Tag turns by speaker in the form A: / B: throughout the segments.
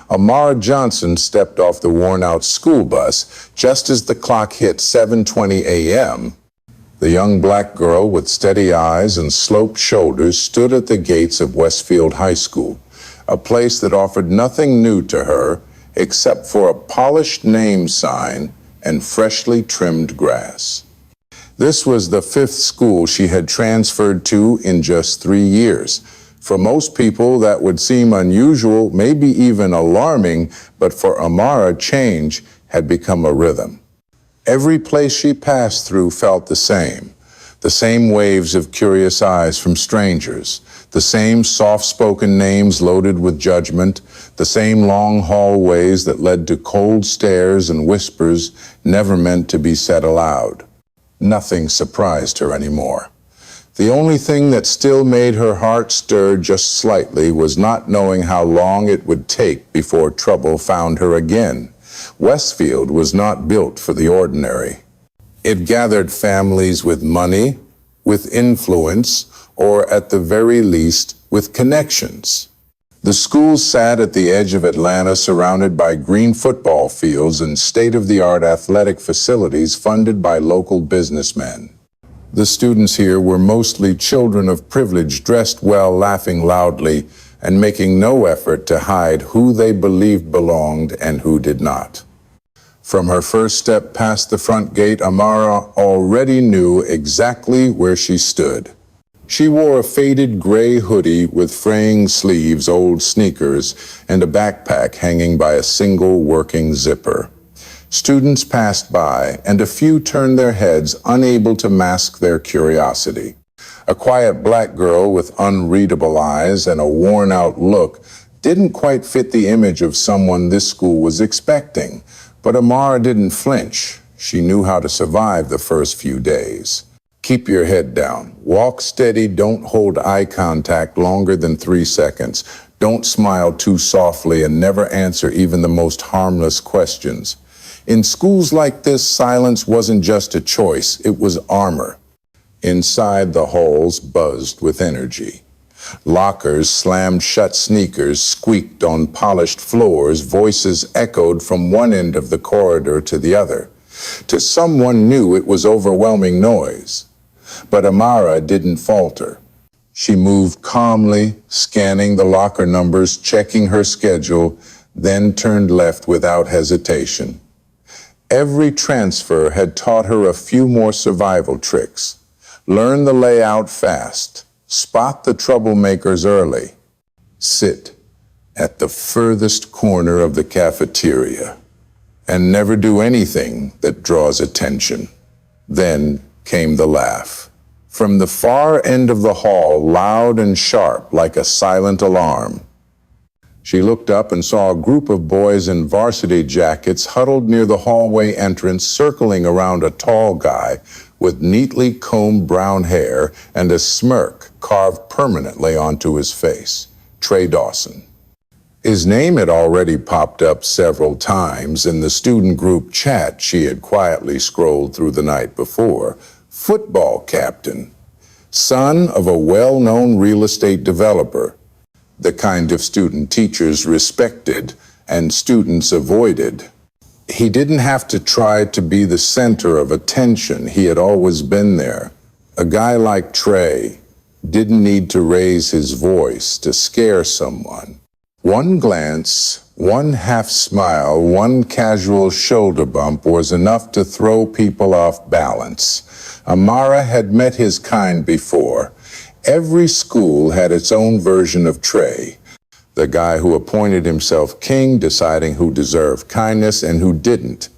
A: Amara Johnson stepped off the worn-out school bus just as the clock hit 7:20 a.m. The young black girl with steady eyes and sloped shoulders stood at the gates of Westfield High School, a place that offered nothing new to her except for a polished name sign and freshly trimmed grass. This was the fifth school she had transferred to in just 3 years. For most people, that would seem unusual, maybe even alarming, but for Amara, change had become a rhythm. Every place she passed through felt the same waves of curious eyes from strangers, the same soft-spoken names loaded with judgment, the same long hallways that led to cold stares and whispers never meant to be said aloud. Nothing surprised her anymore. The only thing that still made her heart stir just slightly was not knowing how long it would take before trouble found her again. Westfield was not built for the ordinary. It gathered families with money, with influence, or at the very least, with connections. The school sat at the edge of Atlanta, surrounded by green football fields and state-of-the-art athletic facilities funded by local businessmen. The students here were mostly children of privilege, dressed well, laughing loudly, and making no effort to hide who they believed belonged and who did not. From her first step past the front gate, Amara already knew exactly where she stood. She wore a faded gray hoodie with fraying sleeves, old sneakers, and a backpack hanging by a single working zipper. Students passed by, and a few turned their heads, unable to mask their curiosity. A quiet black girl with unreadable eyes and a worn-out look didn't quite fit the image of someone this school was expecting. But Amara didn't flinch. She knew how to survive the first few days. Keep your head down. Walk steady. Don't hold eye contact longer than 3 seconds. Don't smile too softly and never answer even the most harmless questions. In schools like this, silence wasn't just a choice. It was armor. Inside, the halls buzzed with energy. Lockers slammed shut, sneakers squeaked on polished floors, voices echoed from one end of the corridor to the other. To someone new, it was overwhelming noise. But Amara didn't falter. She moved calmly, scanning the locker numbers, checking her schedule, then turned left without hesitation. Every transfer had taught her a few more survival tricks. Learn the layout fast. Spot the troublemakers early. Sit at the furthest corner of the cafeteria and never do anything that draws attention. Then came the laugh. From the far end of the hall, loud and sharp like a silent alarm. She looked up and saw a group of boys in varsity jackets huddled near the hallway entrance, circling around a tall guy with neatly combed brown hair and a smirk carved permanently onto his face. Trey Dawson. His name had already popped up several times in the student group chat she had quietly scrolled through the night before. Football captain. Son of a well-known real estate developer. The kind of student teachers respected and students avoided. He didn't have to try to be the center of attention. He had always been there. A guy like Trey didn't need to raise his voice to scare someone. One glance, one half smile, one casual shoulder bump was enough to throw people off balance. Amara had met his kind before. Every school had its own version of Trey. The guy who appointed himself king, deciding who deserved kindness and who didn't.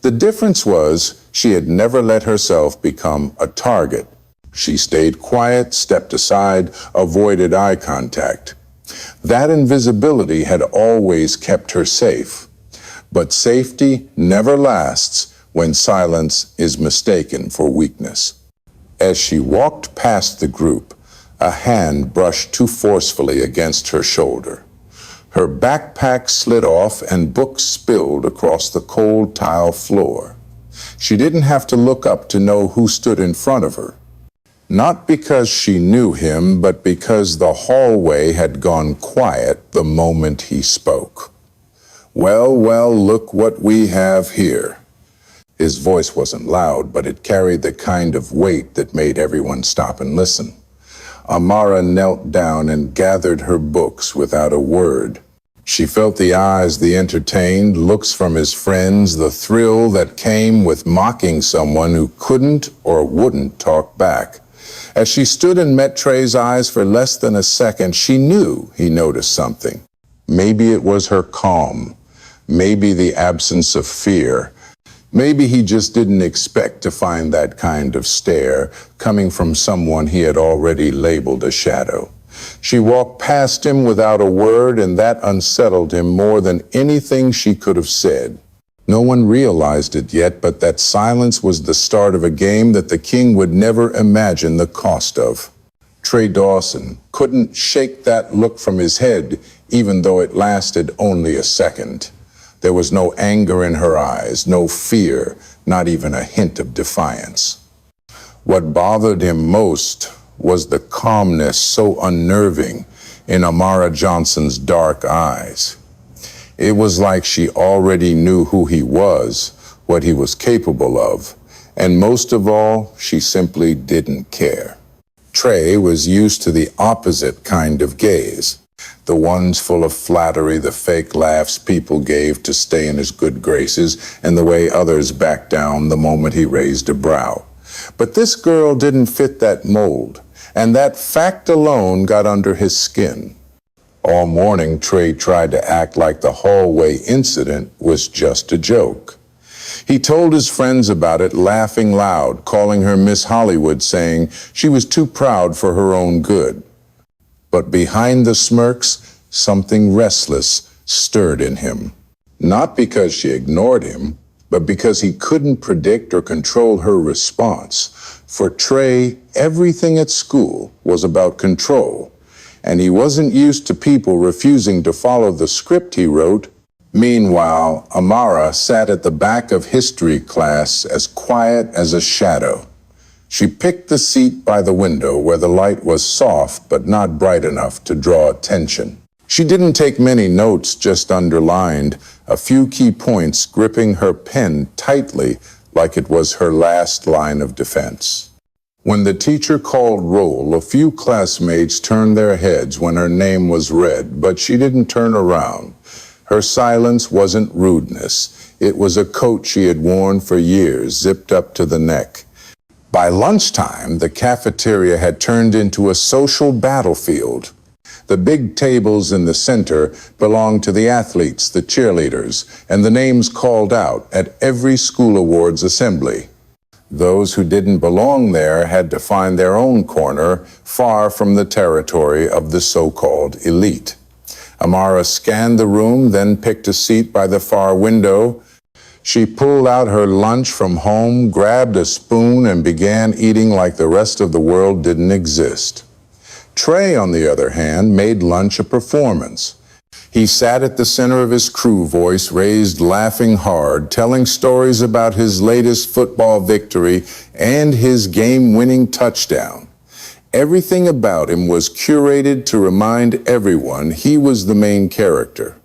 A: The difference was she had never let herself become a target. She stayed quiet, stepped aside, avoided eye contact. That invisibility had always kept her safe. But safety never lasts when silence is mistaken for weakness. As she walked past the group, a hand brushed too forcefully against her shoulder. Her backpack slid off and books spilled across the cold tile floor. She didn't have to look up to know who stood in front of her. Not because she knew him, but because the hallway had gone quiet the moment he spoke. Well, well, look what we have here. His voice wasn't loud, but it carried the kind of weight that made everyone stop and listen. Amara knelt down and gathered her books without a word. She felt the eyes, the entertained looks from his friends, the thrill that came with mocking someone who couldn't or wouldn't talk back. As she stood and met Trey's eyes for less than a second, she knew he noticed something. Maybe it was her calm, maybe the absence of fear. Maybe he just didn't expect to find that kind of stare coming from someone he had already labeled a shadow. She walked past him without a word, and that unsettled him more than anything she could have said. No one realized it yet, but that silence was the start of a game that the king would never imagine the cost of. Trey Dawson couldn't shake that look from his head, even though it lasted only a second. There was no anger in her eyes, no fear, not even a hint of defiance. What bothered him most was the calmness so unnerving in Amara Johnson's dark eyes. It was like she already knew who he was, what he was capable of, and most of all, she simply didn't care. Trey was used to the opposite kind of gaze. The ones full of flattery, the fake laughs people gave to stay in his good graces, and the way others backed down the moment he raised a brow. But this girl didn't fit that mold, and that fact alone got under his skin. All morning, Trey tried to act like the hallway incident was just a joke. He told his friends about it, laughing loud, calling her Miss Hollywood, saying she was too proud for her own good. But behind the smirks, something restless stirred in him. Not because she ignored him, but because he couldn't predict or control her response. For Trey, everything at school was about control, and he wasn't used to people refusing to follow the script he wrote. Meanwhile, Amara sat at the back of history class as quiet as a shadow. She picked the seat by the window where the light was soft but not bright enough to draw attention. She didn't take many notes, just underlined a few key points, gripping her pen tightly like it was her last line of defense. When the teacher called roll, a few classmates turned their heads when her name was read, but she didn't turn around. Her silence wasn't rudeness. It was a coat she had worn for years, zipped up to the neck. By lunchtime, the cafeteria had turned into a social battlefield. The big tables in the center belonged to the athletes, the cheerleaders, and the names called out at every school awards assembly. Those who didn't belong there had to find their own corner, far from the territory of the so-called elite. Amara scanned the room, then picked a seat by the far window. She pulled out her lunch from home, grabbed a spoon, and began eating like the rest of the world didn't exist. Trey, on the other hand, made lunch a performance. He sat at the center of his crew, voice raised, laughing hard, telling stories about his latest football victory and his game-winning touchdown. Everything about him was curated to remind everyone he was the main character.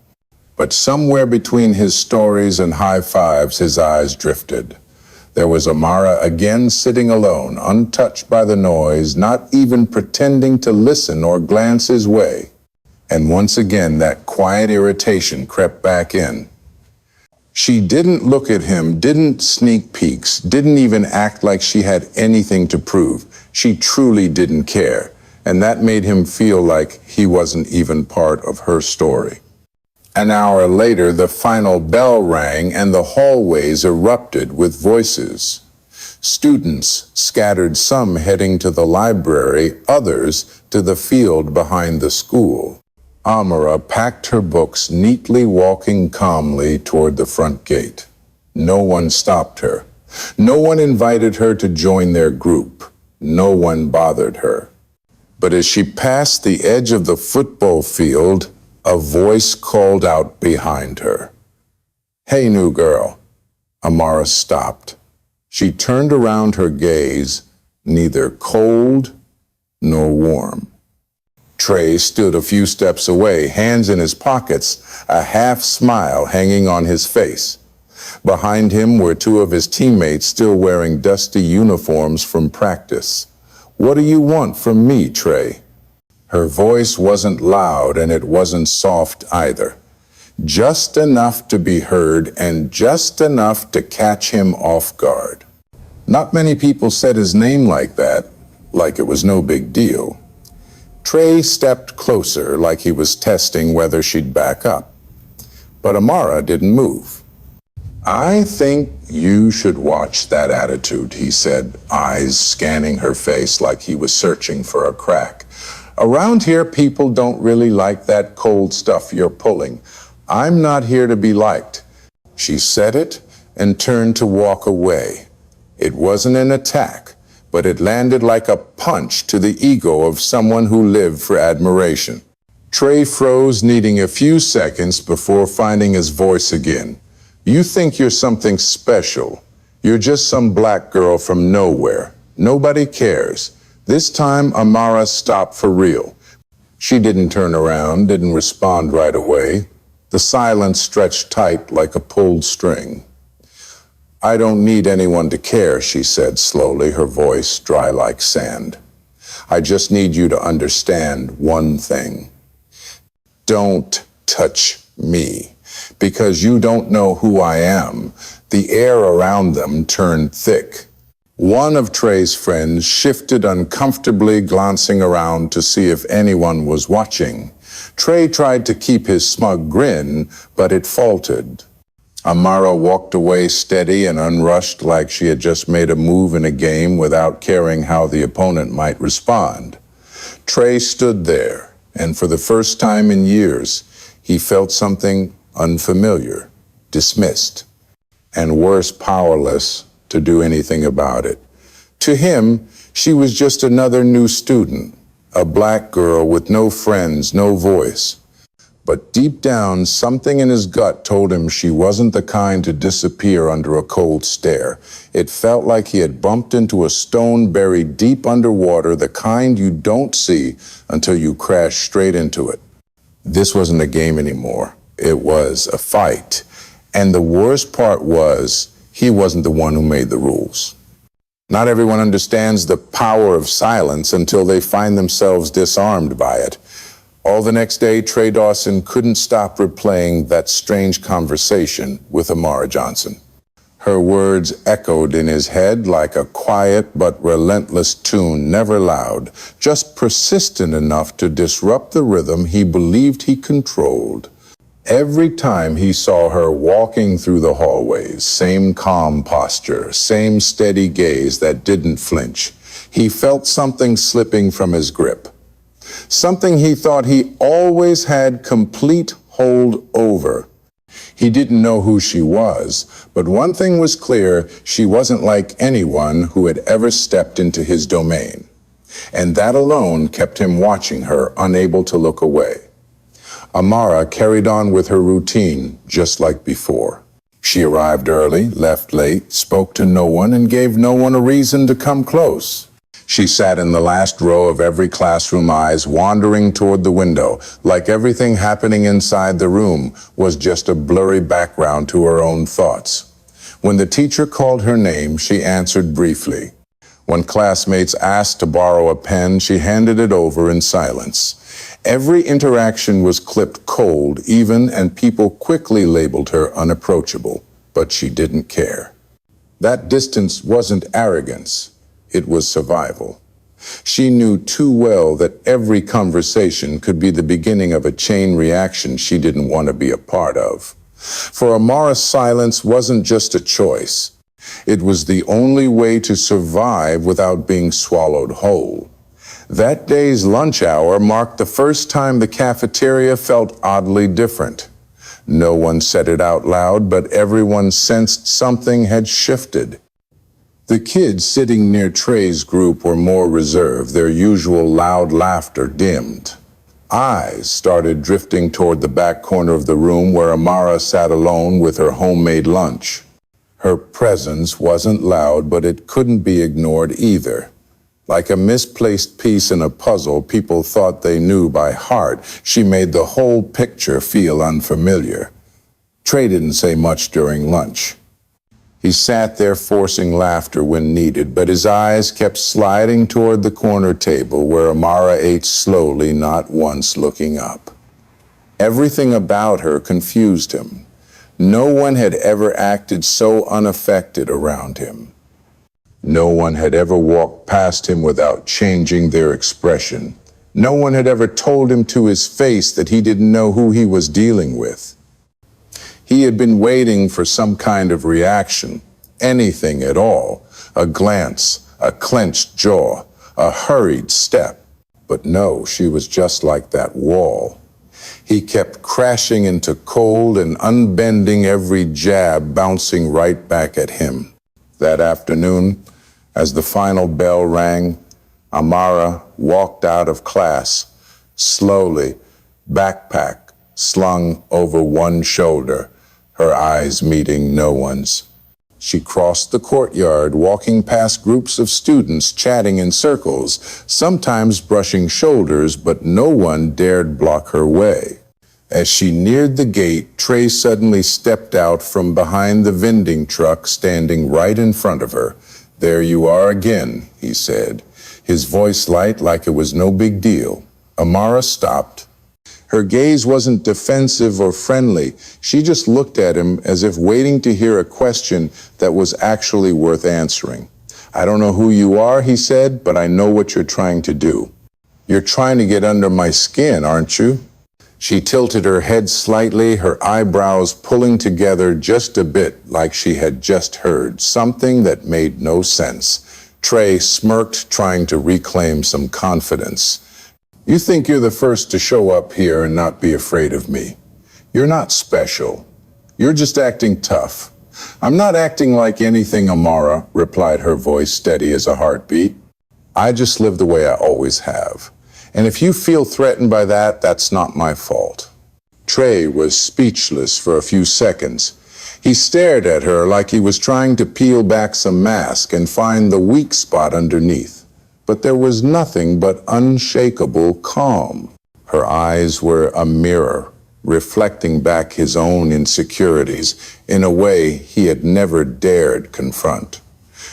A: But somewhere between his stories and high fives, his eyes drifted. There was Amara again sitting alone, untouched by the noise, not even pretending to listen or glance his way. And once again, that quiet irritation crept back in. She didn't look at him, didn't sneak peeks, didn't even act like she had anything to prove. She truly didn't care, and that made him feel like he wasn't even part of her story. An hour later, the final bell rang and the hallways erupted with voices. Students scattered, some heading to the library, others to the field behind the school. Amara packed her books, neatly walking calmly toward the front gate. No one stopped her. No one invited her to join their group. No one bothered her. But as she passed the edge of the football field, a voice called out behind her. "Hey, new girl." Amara stopped. She turned around, her gaze neither cold nor warm. Trey stood a few steps away, hands in his pockets, a half smile hanging on his face. Behind him were two of his teammates still wearing dusty uniforms from practice. "What do you want from me, Trey?" Her voice wasn't loud and it wasn't soft either. Just enough to be heard and just enough to catch him off guard. Not many people said his name like that, like it was no big deal. Trey stepped closer like he was testing whether she'd back up. But Amara didn't move. "I think you should watch that attitude," he said, eyes scanning her face like he was searching for a crack. "Around here, people don't really like that cold stuff you're pulling. I'm not here to be liked." She said it and turned to walk away. It wasn't an attack, but it landed like a punch to the ego of someone who lived for admiration. Trey froze, needing a few seconds before finding his voice again. "You think you're something special. You're just some black girl from nowhere. Nobody cares." This time, Amara stopped for real. She didn't turn around, didn't respond right away. The silence stretched tight like a pulled string. "I don't need anyone to care," she said slowly, her voice dry like sand. "I just need you to understand one thing. Don't touch me, because you don't know who I am." The air around them turned thick. One of Trey's friends shifted uncomfortably, glancing around to see if anyone was watching. Trey tried to keep his smug grin, but it faltered. Amara walked away steady and unrushed, like she had just made a move in a game without caring how the opponent might respond. Trey stood there, and for the first time in years, he felt something unfamiliar, dismissed, and worse, powerless to do anything about it. To him, she was just another new student, a black girl with no friends, no voice. But deep down, something in his gut told him she wasn't the kind to disappear under a cold stare. It felt like he had bumped into a stone buried deep underwater, the kind you don't see until you crash straight into it. This wasn't a game anymore. It was a fight. And the worst part was, he wasn't the one who made the rules. Not everyone understands the power of silence until they find themselves disarmed by it. All the next day, Trey Dawson couldn't stop replaying that strange conversation with Amara Johnson. Her words echoed in his head like a quiet but relentless tune, never loud, just persistent enough to disrupt the rhythm he believed he controlled. Every time he saw her walking through the hallways, same calm posture, same steady gaze that didn't flinch, he felt something slipping from his grip. Something he thought he always had complete hold over. He didn't know who she was, but one thing was clear: she wasn't like anyone who had ever stepped into his domain. And that alone kept him watching her, unable to look away. Amara carried on with her routine, just like before. She arrived early, left late, spoke to no one, and gave no one a reason to come close. She sat in the last row of every classroom, eyes wandering toward the window, like everything happening inside the room was just a blurry background to her own thoughts. When the teacher called her name, she answered briefly. When classmates asked to borrow a pen, she handed it over in silence. Every interaction was clipped cold, even, and people quickly labeled her unapproachable, but she didn't care. That distance wasn't arrogance. It was survival. She knew too well that every conversation could be the beginning of a chain reaction she didn't want to be a part of. For Amara, silence wasn't just a choice. It was the only way to survive without being swallowed whole. That day's lunch hour marked the first time the cafeteria felt oddly different. No one said it out loud, but everyone sensed something had shifted. The kids sitting near Trey's group were more reserved, their usual loud laughter dimmed. Eyes started drifting toward the back corner of the room where Amara sat alone with her homemade lunch. Her presence wasn't loud, but it couldn't be ignored either. Like a misplaced piece in a puzzle people thought they knew by heart, she made the whole picture feel unfamiliar. Trey didn't say much during lunch. He sat there forcing laughter when needed, but his eyes kept sliding toward the corner table where Amara ate slowly, not once looking up. Everything about her confused him. No one had ever acted so unaffected around him. No one had ever walked past him without changing their expression. No one had ever told him to his face that he didn't know who he was dealing with. He had been waiting for some kind of reaction, anything at all, a glance, a clenched jaw, a hurried step. But no, she was just like that wall. He kept crashing into cold and unbending, every jab bouncing right back at him. That afternoon, as the final bell rang, Amara walked out of class, slowly, backpack slung over one shoulder, her eyes meeting no one's. She crossed the courtyard, walking past groups of students chatting in circles, sometimes brushing shoulders, but no one dared block her way. As she neared the gate, Trey suddenly stepped out from behind the vending truck standing right in front of her. "There you are again," he said, his voice light like it was no big deal. Amara stopped. Her gaze wasn't defensive or friendly. She just looked at him as if waiting to hear a question that was actually worth answering. "I don't know who you are," he said, "but I know what you're trying to do. You're trying to get under my skin, aren't you?" She tilted her head slightly, her eyebrows pulling together just a bit, like she had just heard something that made no sense. Trey smirked, trying to reclaim some confidence. "You think you're the first to show up here and not be afraid of me. You're not special. You're just acting tough." "I'm not acting like anything, Amara," replied her voice steady as a heartbeat. "I just live the way I always have. And if you feel threatened by that, that's not my fault." Trey was speechless for a few seconds. He stared at her like he was trying to peel back some mask and find the weak spot underneath. But there was nothing but unshakable calm. Her eyes were a mirror, reflecting back his own insecurities in a way he had never dared confront.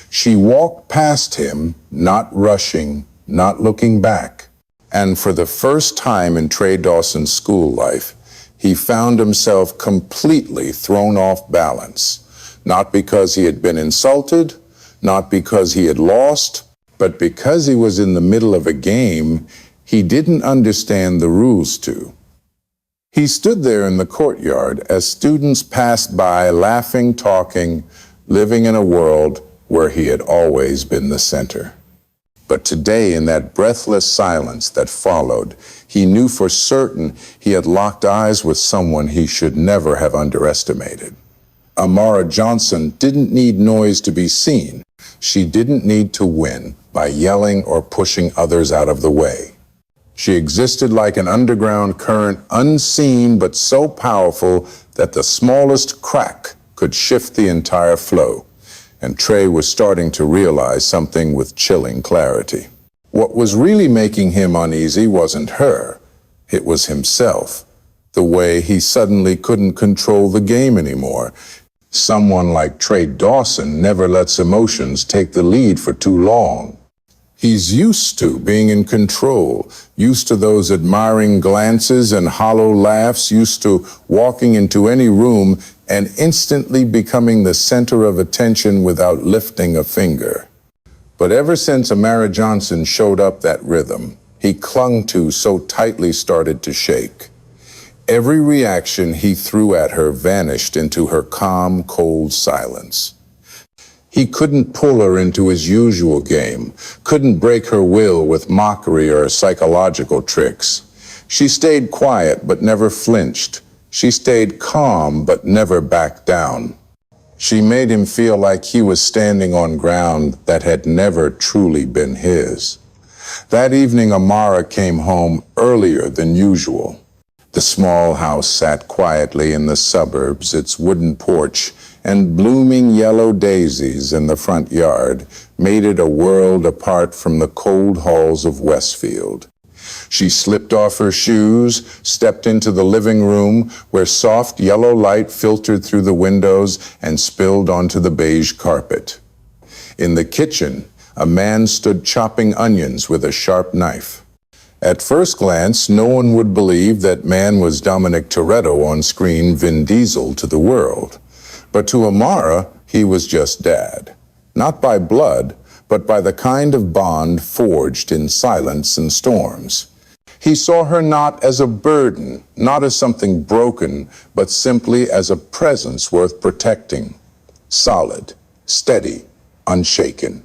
A: She walked past him, not rushing, not looking back. And for the first time in Trey Dawson's school life, he found himself completely thrown off balance. Not because he had been insulted, not because he had lost, but because he was in the middle of a game he didn't understand the rules to. He stood there in the courtyard as students passed by, laughing, talking, living in a world where he had always been the center. But today, in that breathless silence that followed, he knew for certain he had locked eyes with someone he should never have underestimated. Amara Johnson didn't need noise to be seen. She didn't need to win by yelling or pushing others out of the way. She existed like an underground current, unseen but so powerful that the smallest crack could shift the entire flow. And Trey was starting to realize something with chilling clarity. What was really making him uneasy wasn't her. It was himself. The way he suddenly couldn't control the game anymore. Someone like Trey Dawson never lets emotions take the lead for too long. He's used to being in control, used to those admiring glances and hollow laughs, used to walking into any room and instantly becoming the center of attention without lifting a finger. But ever since Amara Johnson showed up, that rhythm he clung to so tightly started to shake. Every reaction he threw at her vanished into her calm, cold silence. He couldn't pull her into his usual game, couldn't break her will with mockery or psychological tricks. She stayed quiet but never flinched. She stayed calm but never backed down. She made him feel like he was standing on ground that had never truly been his. That evening, Amara came home earlier than usual. The small house sat quietly in the suburbs, its wooden porch and blooming yellow daisies in the front yard made it a world apart from the cold halls of Westfield. She slipped off her shoes, stepped into the living room where soft yellow light filtered through the windows and spilled onto the beige carpet. In the kitchen, a man stood chopping onions with a sharp knife. At first glance, no one would believe that man was Dominic Toretto on screen, Vin Diesel to the world. But to Amara, he was just Dad. Not by blood, but by the kind of bond forged in silence and storms. He saw her not as a burden, not as something broken, but simply as a presence worth protecting. Solid, steady, unshaken.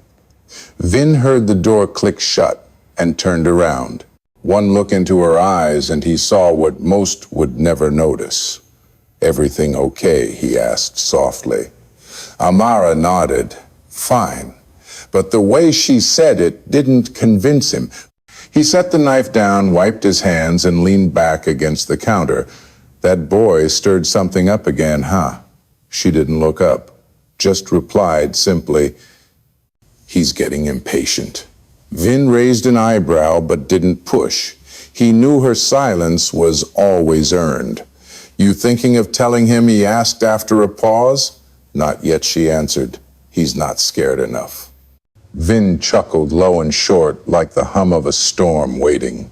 A: Vin heard the door click shut and turned around. One look into her eyes and he saw what most would never notice. "Everything okay?" he asked softly. Amara nodded. "Fine." But the way she said it didn't convince him. He set the knife down, wiped his hands, and leaned back against the counter. "That boy stirred something up again, huh?" She didn't look up, just replied simply, "He's getting impatient." Vin raised an eyebrow but didn't push. He knew her silence was always earned. "You thinking of telling him?" he asked after a pause. "Not yet," she answered. "He's not scared enough." Vin chuckled low and short, like the hum of a storm waiting.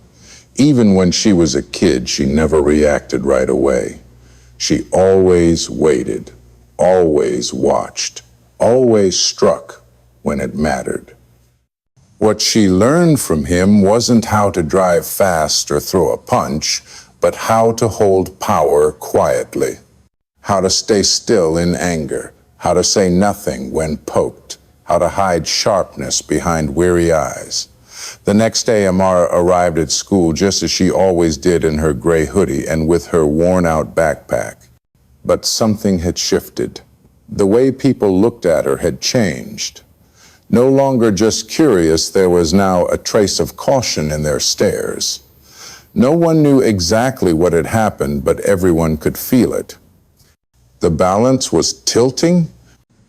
A: Even when she was a kid, she never reacted right away. She always waited, always watched, always struck when it mattered. What she learned from him wasn't how to drive fast or throw a punch, but how to hold power quietly, how to stay still in anger, how to say nothing when poked, how to hide sharpness behind weary eyes. The next day, Amara arrived at school just as she always did, in her gray hoodie and with her worn-out backpack. But something had shifted. The way people looked at her had changed. No longer just curious, there was now a trace of caution in their stares. No one knew exactly what had happened, but everyone could feel it. The balance was tilting,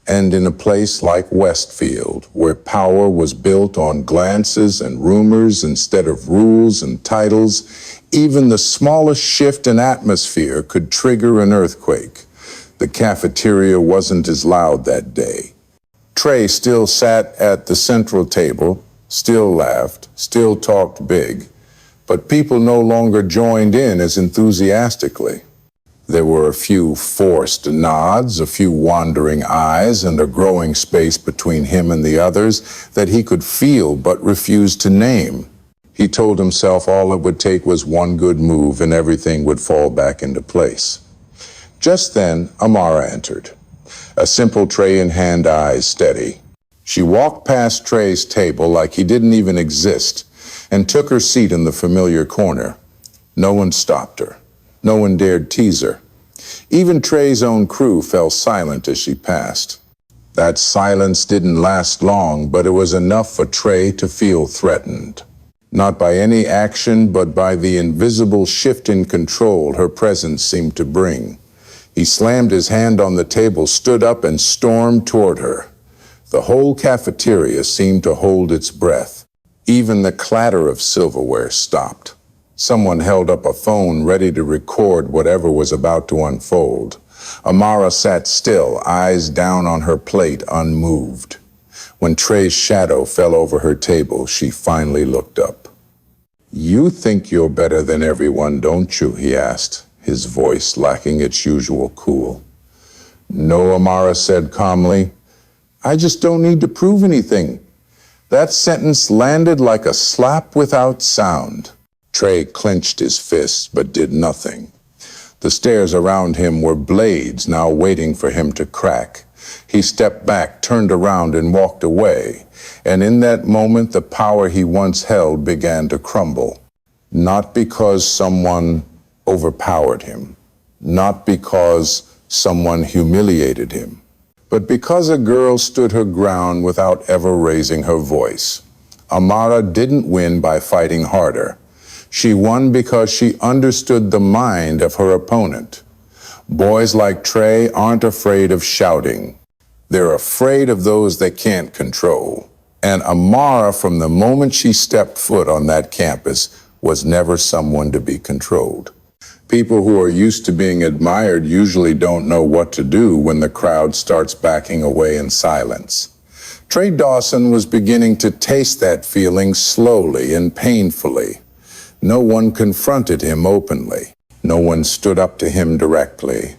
A: and in a place like Westfield, where power was built on glances and rumors instead of rules and titles, even the smallest shift in atmosphere could trigger an earthquake. The cafeteria wasn't as loud that day. Trey still sat at the central table, still laughed, still talked big, but people no longer joined in as enthusiastically. There were a few forced nods, a few wandering eyes, and a growing space between him and the others that he could feel but refused to name. He told himself all it would take was one good move and everything would fall back into place. Just then, Amara entered. A simple tray in hand, eyes steady. She walked past Trey's table like he didn't even exist and took her seat in the familiar corner. No one stopped her. No one dared tease her. Even Trey's own crew fell silent as she passed. That silence didn't last long, but it was enough for Trey to feel threatened. Not by any action, but by the invisible shift in control her presence seemed to bring. He slammed his hand on the table, stood up, and stormed toward her. The whole cafeteria seemed to hold its breath. Even the clatter of silverware stopped. Someone held up a phone ready to record whatever was about to unfold. Amara sat still, eyes down on her plate, unmoved. When Trey's shadow fell over her table, she finally looked up. "You think you're better than everyone, don't you?" he asked, his voice lacking its usual cool. "No," Amara said calmly. "I just don't need to prove anything." That sentence landed like a slap without sound. Trey clenched his fists but did nothing. The stairs around him were blades now waiting for him to crack. He stepped back, turned around, and walked away. And in that moment, the power he once held began to crumble. Not because someone overpowered him, not because someone humiliated him, but because a girl stood her ground without ever raising her voice. Amara didn't win by fighting harder. She won because she understood the mind of her opponent. Boys like Trey aren't afraid of shouting. They're afraid of those they can't control. And Amara, from the moment she stepped foot on that campus, was never someone to be controlled. People who are used to being admired usually don't know what to do when the crowd starts backing away in silence. Trey Dawson was beginning to taste that feeling slowly and painfully. No one confronted him openly. No one stood up to him directly.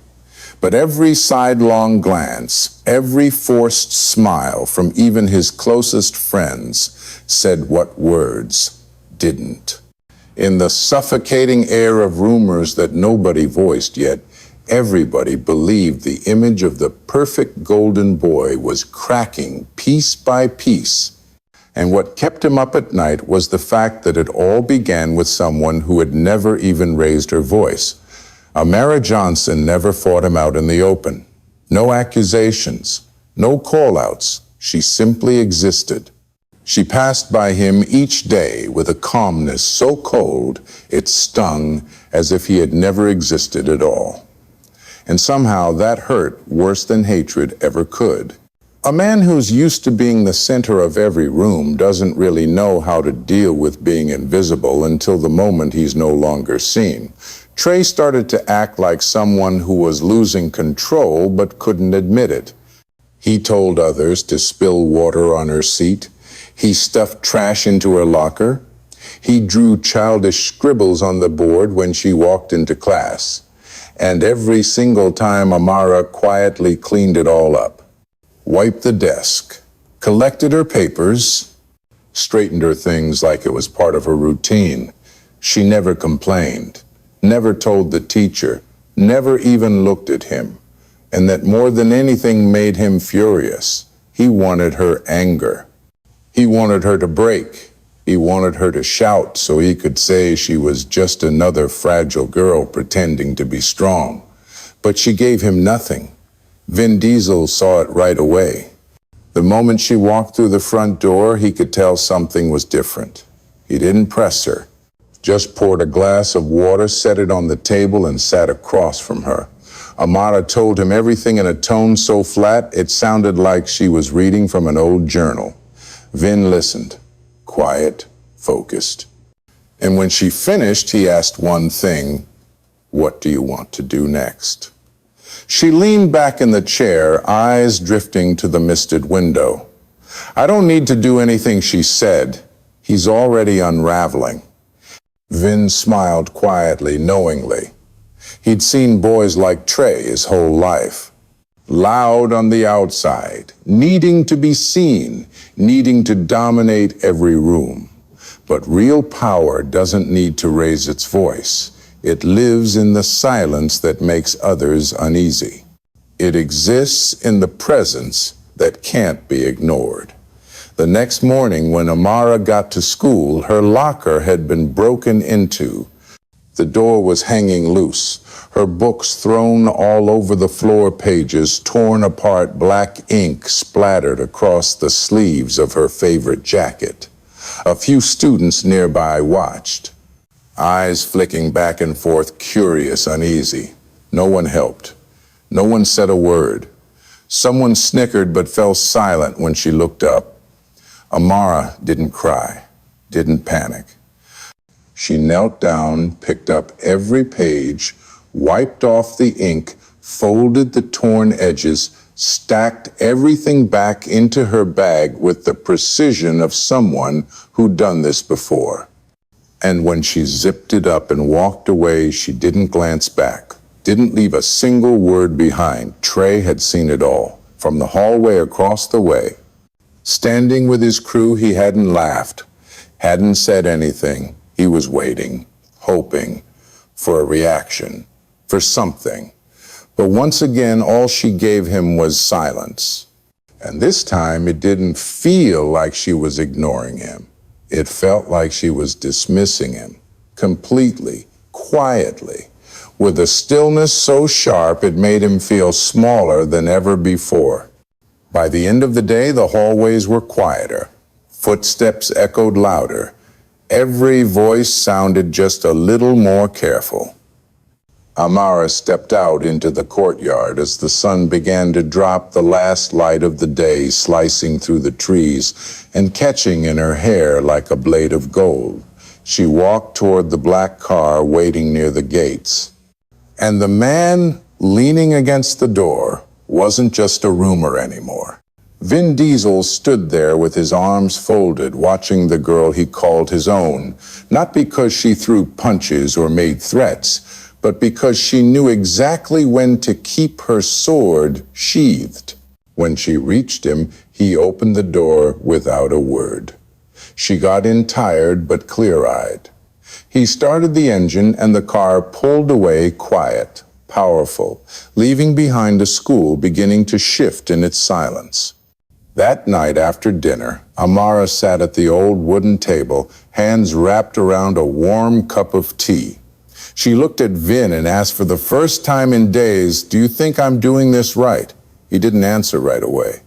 A: But every sidelong glance, every forced smile from even his closest friends said what words didn't. In the suffocating air of rumors that nobody voiced yet, everybody believed the image of the perfect golden boy was cracking piece by piece. And what kept him up at night was the fact that it all began with someone who had never even raised her voice. Amara Johnson never fought him out in the open. No accusations, no call-outs. She simply existed. She passed by him each day with a calmness so cold it stung as if he had never existed at all. And somehow that hurt worse than hatred ever could. A man who's used to being the center of every room doesn't really know how to deal with being invisible until the moment he's no longer seen. Trey started to act like someone who was losing control but couldn't admit it. He told others to spill water on her seat. He stuffed trash into her locker. He drew childish scribbles on the board when she walked into class. And every single time Amara quietly cleaned it all up, wiped the desk, collected her papers, straightened her things like it was part of her routine. She never complained, never told the teacher, never even looked at him. And that more than anything made him furious. He wanted her anger. He wanted her to break. He wanted her to shout so he could say she was just another fragile girl pretending to be strong. But she gave him nothing. Vin Diesel saw it right away. The moment she walked through the front door, he could tell something was different. He didn't press her, just poured a glass of water, set it on the table, and sat across from her. Amara told him everything in a tone so flat it sounded like she was reading from an old journal. Vin listened, quiet, focused. And when she finished, he asked one thing: "What do you want to do next?" She leaned back in the chair, eyes drifting to the misted window. "I don't need to do anything," she said. "He's already unraveling." Vin smiled quietly, knowingly. He'd seen boys like Trey his whole life. Loud on the outside, needing to be seen, needing to dominate every room. But real power doesn't need to raise its voice. It lives in the silence that makes others uneasy. It exists in the presence that can't be ignored. The next morning, when Amara got to school, her locker had been broken into. The door was hanging loose, her books thrown all over the floor pages, torn apart, black ink splattered across the sleeves of her favorite jacket. A few students nearby watched, eyes flicking back and forth, curious, uneasy. No one helped. No one said a word. Someone snickered but fell silent when she looked up. Amara didn't cry, didn't panic. She knelt down, picked up every page, wiped off the ink, folded the torn edges, stacked everything back into her bag with the precision of someone who'd done this before. And when she zipped it up and walked away, she didn't glance back, didn't leave a single word behind. Trey had seen it all, from the hallway across the way. Standing with his crew, he hadn't laughed, hadn't said anything. He was waiting, hoping for a reaction, for something. But once again, all she gave him was silence. And this time, it didn't feel like she was ignoring him. It felt like she was dismissing him, completely, quietly, with a stillness so sharp it made him feel smaller than ever before. By the end of the day, the hallways were quieter. Footsteps echoed louder. Every voice sounded just a little more careful. Amara stepped out into the courtyard as the sun began to drop, the last light of the day slicing through the trees and catching in her hair like a blade of gold. She walked toward the black car waiting near the gates. And the man leaning against the door wasn't just a rumor anymore. Vin Diesel stood there with his arms folded, watching the girl he called his own, not because she threw punches or made threats, but because she knew exactly when to keep her sword sheathed. When she reached him, he opened the door without a word. She got in tired but clear-eyed. He started the engine and the car pulled away quiet, powerful, leaving behind a school beginning to shift in its silence. That night after dinner, Amara sat at the old wooden table, hands wrapped around a warm cup of tea. She looked at Vin and asked for the first time in days, "Do you think I'm doing this right?" He didn't answer right away.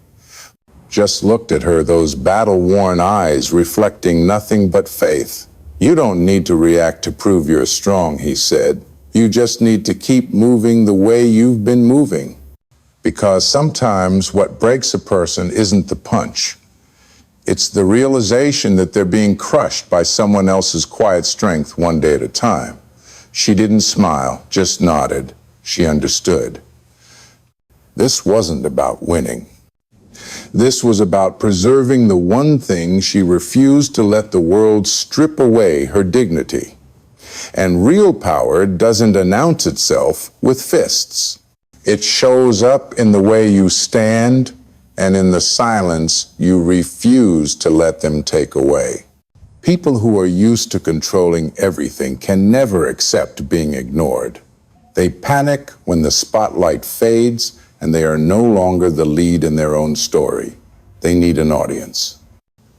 A: Just looked at her, those battle-worn eyes reflecting nothing but faith. "You don't need to react to prove you're strong," he said. "You just need to keep moving the way you've been moving." Because sometimes what breaks a person isn't the punch. It's the realization that they're being crushed by someone else's quiet strength one day at a time. She didn't smile, just nodded. She understood. This wasn't about winning. This was about preserving the one thing she refused to let the world strip away, her dignity. And real power doesn't announce itself with fists. It shows up in the way you stand and in the silence you refuse to let them take away. People who are used to controlling everything can never accept being ignored. They panic when the spotlight fades and they are no longer the lead in their own story. They need an audience.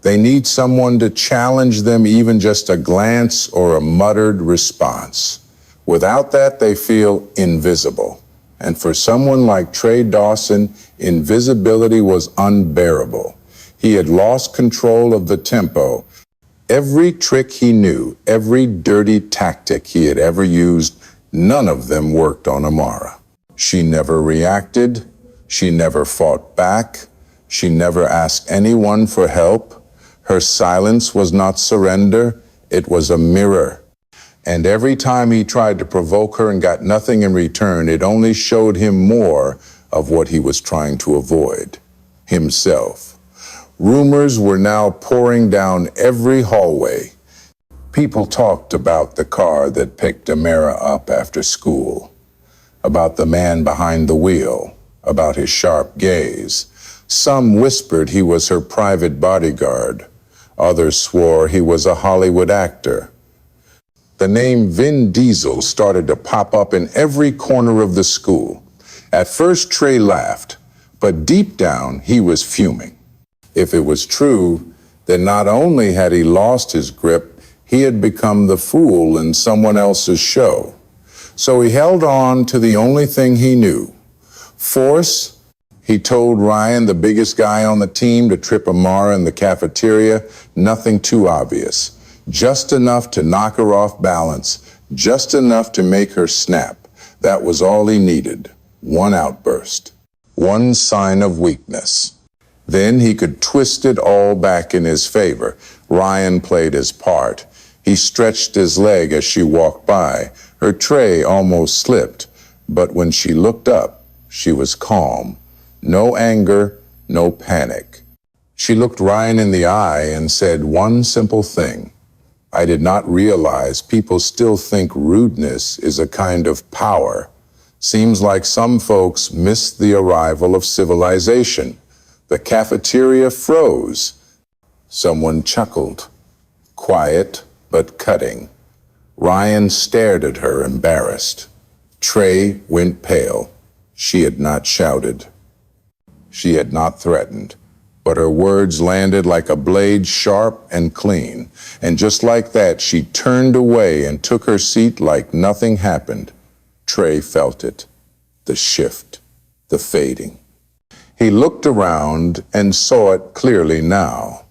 A: They need someone to challenge them, even just a glance or a muttered response. Without that, they feel invisible. And for someone like Trey Dawson, invisibility was unbearable. He had lost control of the tempo. Every trick he knew, every dirty tactic he had ever used, none of them worked on Amara. She never reacted. She never fought back. She never asked anyone for help. Her silence was not surrender. It was a mirror. And every time he tried to provoke her and got nothing in return, it only showed him more of what he was trying to avoid, himself. Rumors were now pouring down every hallway. People talked about the car that picked Amara up after school, about the man behind the wheel, about his sharp gaze. Some whispered he was her private bodyguard. Others swore he was a Hollywood actor. The name Vin Diesel started to pop up in every corner of the school. At first, Trey laughed, but deep down, he was fuming. If it was true, then not only had he lost his grip, he had become the fool in someone else's show. So he held on to the only thing he knew. Force. He told Ryan, the biggest guy on the team, to trip Amara in the cafeteria. Nothing too obvious. Just enough to knock her off balance. Just enough to make her snap. That was all he needed. One outburst. One sign of weakness. Then he could twist it all back in his favor. Ryan played his part. He stretched his leg as she walked by. Her tray almost slipped. But when she looked up, she was calm. No anger, no panic. She looked Ryan in the eye and said one simple thing. "I did not realize people still think rudeness is a kind of power. Seems like some folks missed the arrival of civilization." The cafeteria froze. Someone chuckled. Quiet, but cutting. Ryan stared at her, embarrassed. Trey went pale. She had not shouted. She had not threatened. But her words landed like a blade, sharp and clean. And just like that, she turned away and took her seat like nothing happened. Trey felt it. The shift. The fading. He looked around and saw it clearly now.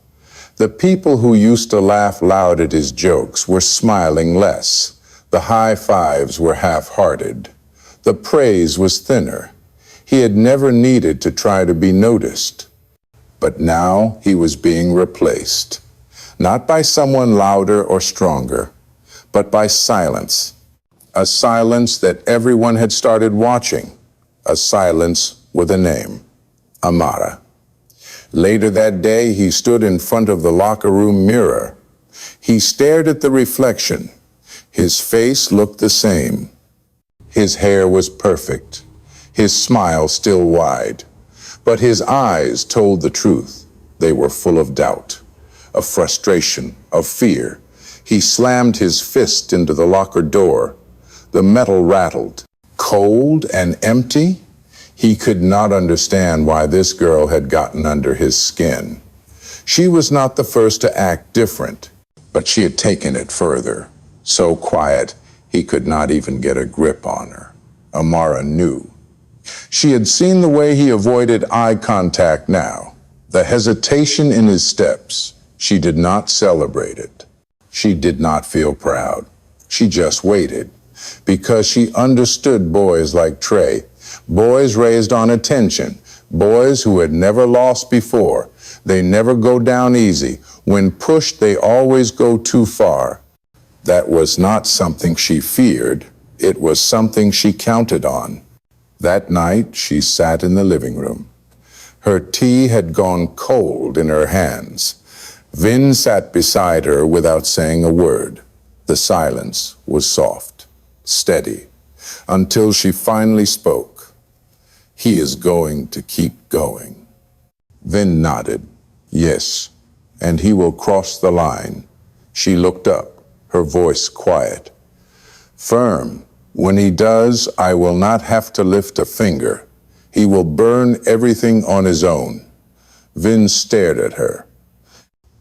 A: The people who used to laugh loud at his jokes were smiling less. The high fives were half-hearted. The praise was thinner. He had never needed to try to be noticed. But now he was being replaced, not by someone louder or stronger, but by silence. A silence that everyone had started watching. A silence with a name. Amara. Later that day, he stood in front of the locker room mirror. He stared at the reflection. His face looked the same. His hair was perfect. His smile still wide. But his eyes told the truth. They were full of doubt, of frustration, of fear. He slammed his fist into the locker door. The metal rattled. Cold and empty? He could not understand why this girl had gotten under his skin. She was not the first to act different, but she had taken it further. So quiet, he could not even get a grip on her. Amara knew. She had seen the way he avoided eye contact now, the hesitation in his steps. She did not celebrate it. She did not feel proud. She just waited, because she understood boys like Trey, boys raised on attention, boys who had never lost before. They never go down easy. When pushed, they always go too far. That was not something she feared. It was something she counted on. That night, she sat in the living room. Her tea had gone cold in her hands. Vin sat beside her without saying a word. The silence was soft, steady, until she finally spoke. He is going to keep going. Vin nodded. Yes, and he will cross the line. She looked up, her voice quiet. Firm. When he does, I will not have to lift a finger. He will burn everything on his own. Vin stared at her,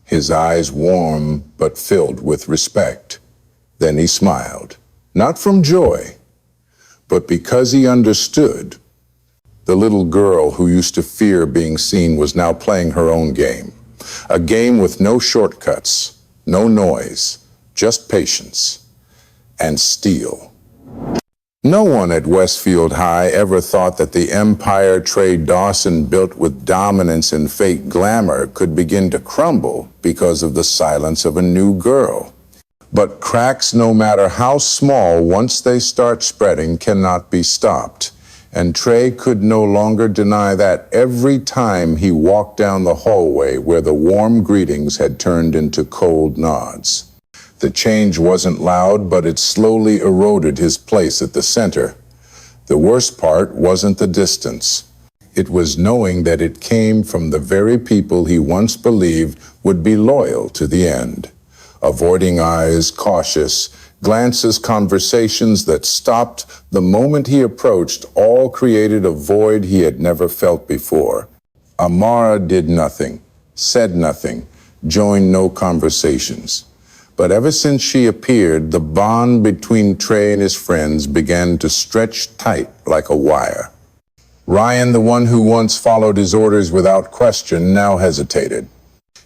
A: his eyes warm but filled with respect. Then he smiled, not from joy, but because he understood. The little girl who used to fear being seen was now playing her own game, a game with no shortcuts, no noise, just patience and steel. No one at Westfield High ever thought that the empire Trey Dawson built with dominance and fake glamour could begin to crumble because of the silence of a new girl. But cracks, no matter how small, once they start spreading, cannot be stopped. And Trey could no longer deny that every time he walked down the hallway where the warm greetings had turned into cold nods. The change wasn't loud, but it slowly eroded his place at the center. The worst part wasn't the distance. It was knowing that it came from the very people he once believed would be loyal to the end. Avoiding eyes, cautious, glances, conversations that stopped the moment he approached, all created a void he had never felt before. Amara did nothing, said nothing, joined no conversations. But ever since she appeared, the bond between Trey and his friends began to stretch tight like a wire. Ryan, the one who once followed his orders without question, now hesitated.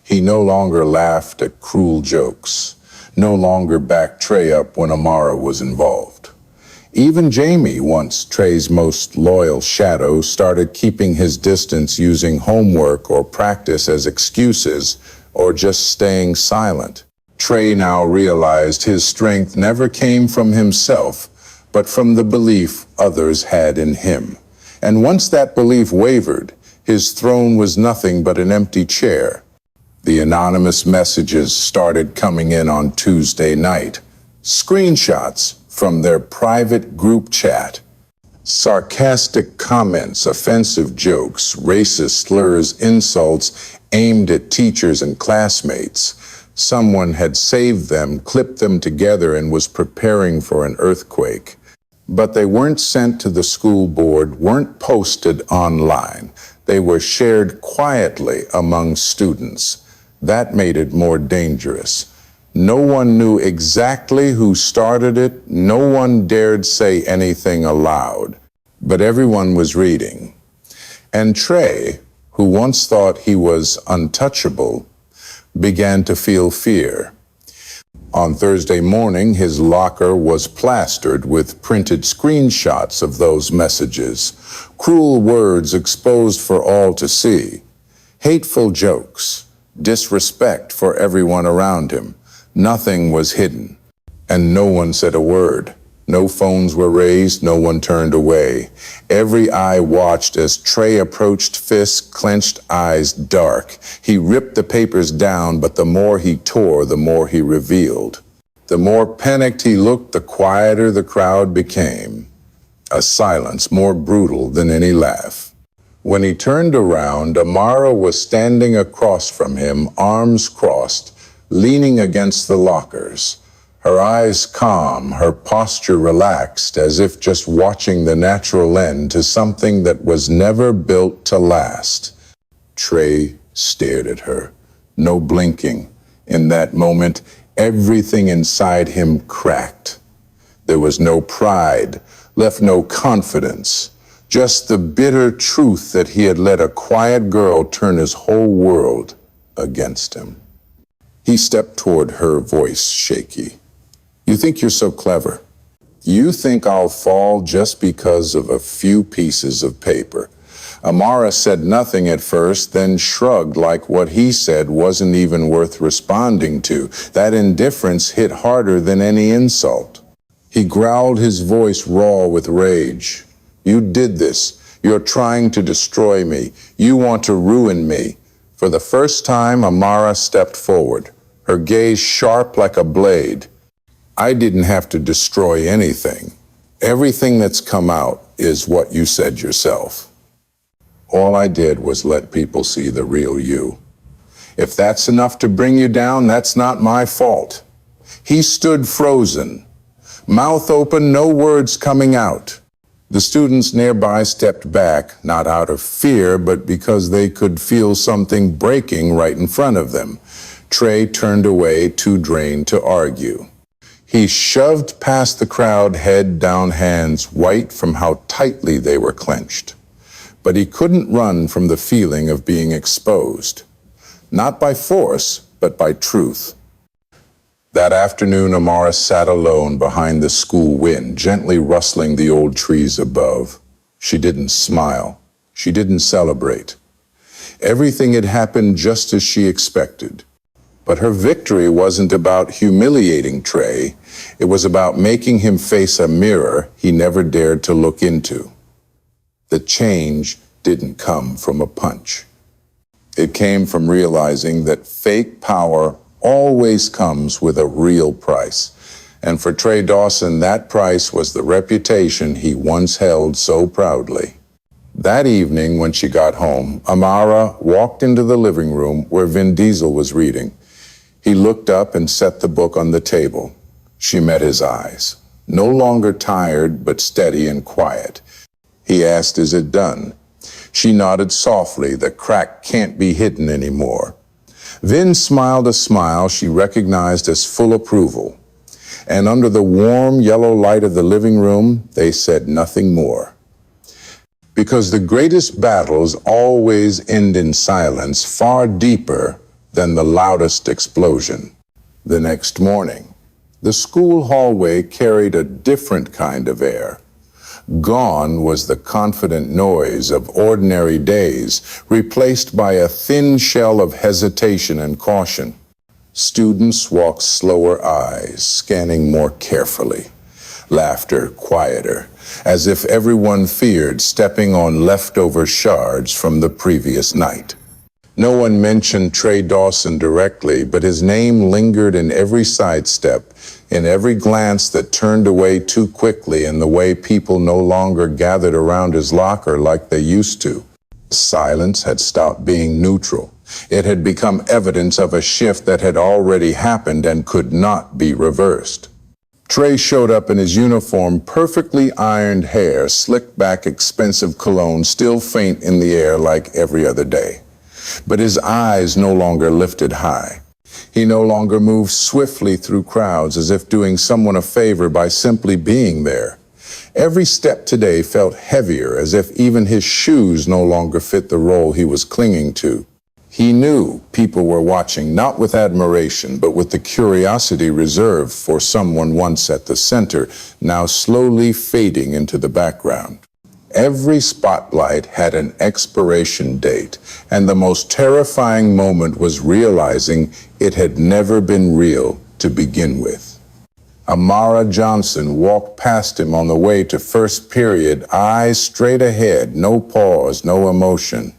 A: He no longer laughed at cruel jokes, no longer backed Trey up when Amara was involved. Even Jamie, once Trey's most loyal shadow, started keeping his distance, using homework or practice as excuses, or just staying silent. Trey now realized his strength never came from himself, but from the belief others had in him. And once that belief wavered, his throne was nothing but an empty chair. The anonymous messages started coming in on Tuesday night. Screenshots from their private group chat. Sarcastic comments, offensive jokes, racist slurs, insults aimed at teachers and classmates. Someone had saved them, clipped them together, and was preparing for an earthquake. But they weren't sent to the school board, weren't posted online. They were shared quietly among students. That made it more dangerous. No one knew exactly who started it. No one dared say anything aloud. But everyone was reading. And Trey, who once thought he was untouchable, began to feel fear. On Thursday morning, his locker was plastered with printed screenshots of those messages, cruel words exposed for all to see, hateful jokes, disrespect for everyone around him. Nothing was hidden, and no one said a word. No phones were raised, no one turned away. Every eye watched as Trey approached, fists clenched, eyes dark. He ripped the papers down, but the more he tore, the more he revealed. The more panicked he looked, the quieter the crowd became. A silence more brutal than any laugh. When he turned around, Amara was standing across from him, arms crossed, leaning against the lockers. Her eyes calm, her posture relaxed, as if just watching the natural end to something that was never built to last. Trey stared at her, no blinking. In that moment, everything inside him cracked. There was no pride, left no confidence, just the bitter truth that he had let a quiet girl turn his whole world against him. He stepped toward her, voice shaky. You think you're so clever. You think I'll fall just because of a few pieces of paper. Amara said nothing at first, then shrugged like what he said wasn't even worth responding to. That indifference hit harder than any insult. He growled, his voice raw with rage. You did this. You're trying to destroy me. You want to ruin me. For the first time, Amara stepped forward, her gaze sharp like a blade. I didn't have to destroy anything. Everything that's come out is what you said yourself. All I did was let people see the real you. If that's enough to bring you down, that's not my fault. He stood frozen, mouth open, no words coming out. The students nearby stepped back, not out of fear, but because they could feel something breaking right in front of them. Trey turned away, too drained to argue. He shoved past the crowd, head down, hands white from how tightly they were clenched. But he couldn't run from the feeling of being exposed. Not by force, but by truth. That afternoon, Amara sat alone behind the school wind, gently rustling the old trees above. She didn't smile. She didn't celebrate. Everything had happened just as she expected. But her victory wasn't about humiliating Trey. It was about making him face a mirror he never dared to look into. The change didn't come from a punch. It came from realizing that fake power always comes with a real price. And for Trey Dawson, that price was the reputation he once held so proudly. That evening, when she got home, Amara walked into the living room where Vin Diesel was reading. He looked up and set the book on the table. She met his eyes, no longer tired, but steady and quiet. He asked, "Is it done?" She nodded softly. The crack can't be hidden anymore. Vin smiled a smile she recognized as full approval. And under the warm yellow light of the living room, they said nothing more. Because the greatest battles always end in silence, far deeper than the loudest explosion. The next morning, the school hallway carried a different kind of air. Gone was the confident noise of ordinary days, replaced by a thin shell of hesitation and caution. Students walked slower eyes, scanning more carefully. Laughter quieter, as if everyone feared stepping on leftover shards from the previous night. No one mentioned Trey Dawson directly, but his name lingered in every sidestep, in every glance that turned away too quickly, in the way people no longer gathered around his locker like they used to. Silence had stopped being neutral. It had become evidence of a shift that had already happened and could not be reversed. Trey showed up in his uniform, perfectly ironed hair, slicked back expensive cologne, still faint in the air like every other day. But his eyes no longer lifted high. He no longer moved swiftly through crowds as if doing someone a favor by simply being there. Every step today felt heavier, as if even his shoes no longer fit the role he was clinging to. He knew people were watching, not with admiration, but with the curiosity reserved for someone once at the center, now slowly fading into the background. Every spotlight had an expiration date, and the most terrifying moment was realizing it had never been real to begin with. Amara Johnson walked past him on the way to first period, eyes straight ahead, no pause, no emotion.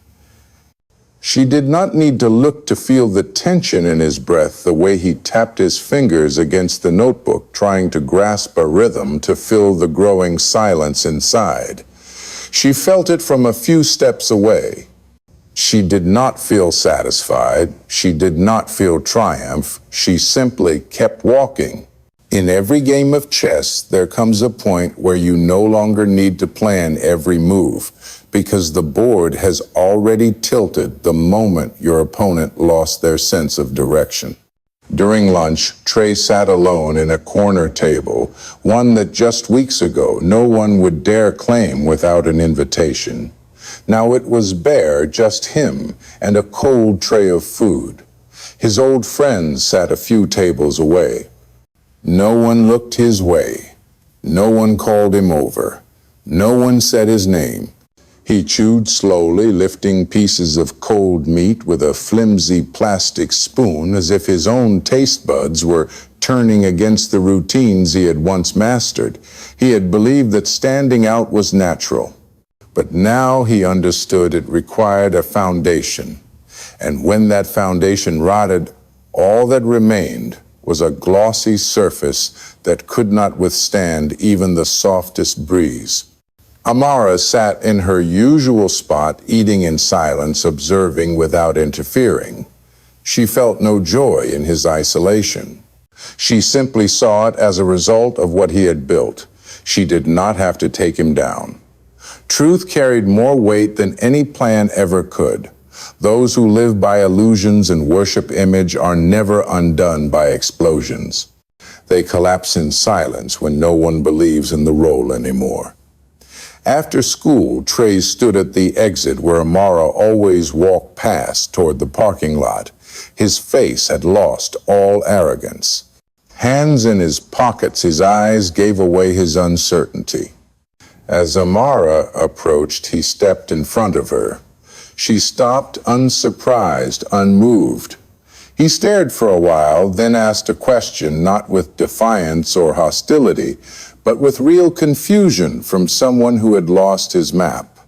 A: She did not need to look to feel the tension in his breath, the way he tapped his fingers against the notebook, trying to grasp a rhythm to fill the growing silence inside. She felt it from a few steps away. She did not feel satisfied. She did not feel triumph. She simply kept walking. In every game of chess, there comes a point where you no longer need to plan every move, because the board has already tilted the moment your opponent lost their sense of direction. During lunch, Trey sat alone in a corner table, one that just weeks ago no one would dare claim without an invitation. Now it was bare, just him, and a cold tray of food. His old friends sat a few tables away. No one looked his way. No one called him over. No one said his name. He chewed slowly, lifting pieces of cold meat with a flimsy plastic spoon as if his own taste buds were turning against the routines he had once mastered. He had believed that standing out was natural, but now he understood it required a foundation. And when that foundation rotted, all that remained was a glossy surface that could not withstand even the softest breeze. Amara sat in her usual spot, eating in silence, observing without interfering. She felt no joy in his isolation. She simply saw it as a result of what he had built. She did not have to take him down. Truth carried more weight than any plan ever could. Those who live by illusions and worship image are never undone by explosions. They collapse in silence when no one believes in the role anymore. After school, Trey stood at the exit where Amara always walked past toward the parking lot. His face had lost all arrogance. Hands in his pockets, his eyes gave away his uncertainty. As Amara approached, he stepped in front of her. She stopped, unsurprised, unmoved. He stared for a while, then asked a question, not with defiance or hostility, but with real confusion from someone who had lost his map.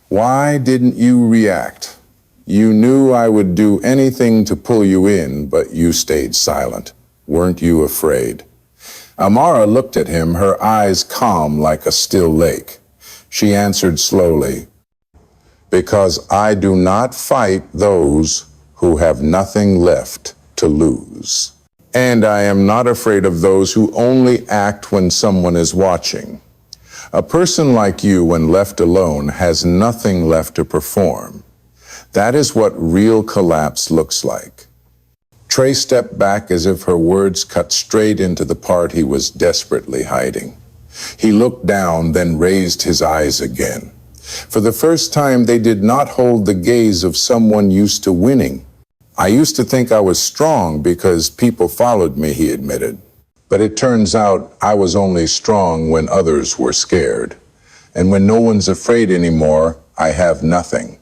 A: Why didn't you react? You knew I would do anything to pull you in, but you stayed silent. Weren't you afraid? Amara looked at him, her eyes calm like a still lake. She answered slowly, "Because I do not fight those who have nothing left to lose. And I am not afraid of those who only act when someone is watching. A person like you, when left alone, has nothing left to perform. That is what real collapse looks like." Trey stepped back as if her words cut straight into the part he was desperately hiding. He looked down, then raised his eyes again. For the first time, they did not hold the gaze of someone used to winning. "I used to think I was strong because people followed me," he admitted. "But it turns out I was only strong when others were scared. And when no one's afraid anymore, I have nothing."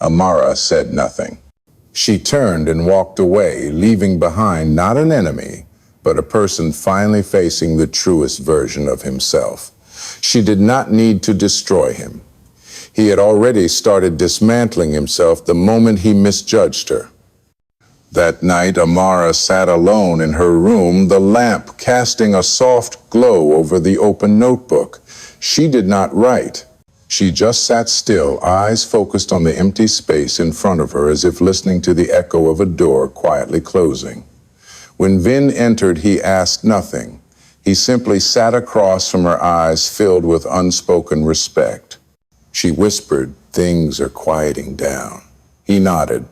A: Amara said nothing. She turned and walked away, leaving behind not an enemy, but a person finally facing the truest version of himself. She did not need to destroy him. He had already started dismantling himself the moment he misjudged her. That night, Amara sat alone in her room, the lamp casting a soft glow over the open notebook. She did not write. She just sat still, eyes focused on the empty space in front of her, as if listening to the echo of a door quietly closing. When Vin entered, he asked nothing. He simply sat across from her, eyes filled with unspoken respect. She whispered, "Things are quieting down." He nodded.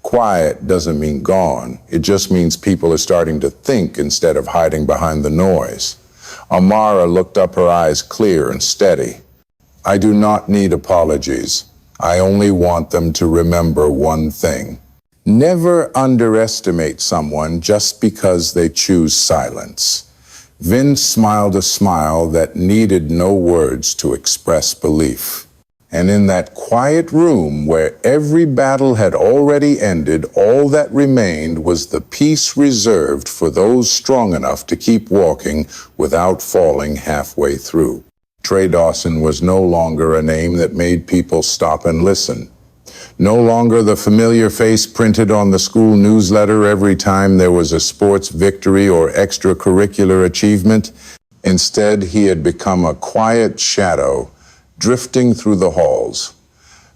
A: Quiet doesn't mean gone. It just means people are starting to think instead of hiding behind the noise. Amara looked up, her eyes clear and steady. "I do not need apologies. I only want them to remember one thing. Never underestimate someone just because they choose silence. Vince smiled a smile that needed no words to express belief. And in that quiet room where every battle had already ended, all that remained was the peace reserved for those strong enough to keep walking without falling halfway through. Trey Dawson was no longer a name that made people stop and listen. No longer the familiar face printed on the school newsletter every time there was a sports victory or extracurricular achievement. Instead, he had become a quiet shadow drifting through the halls,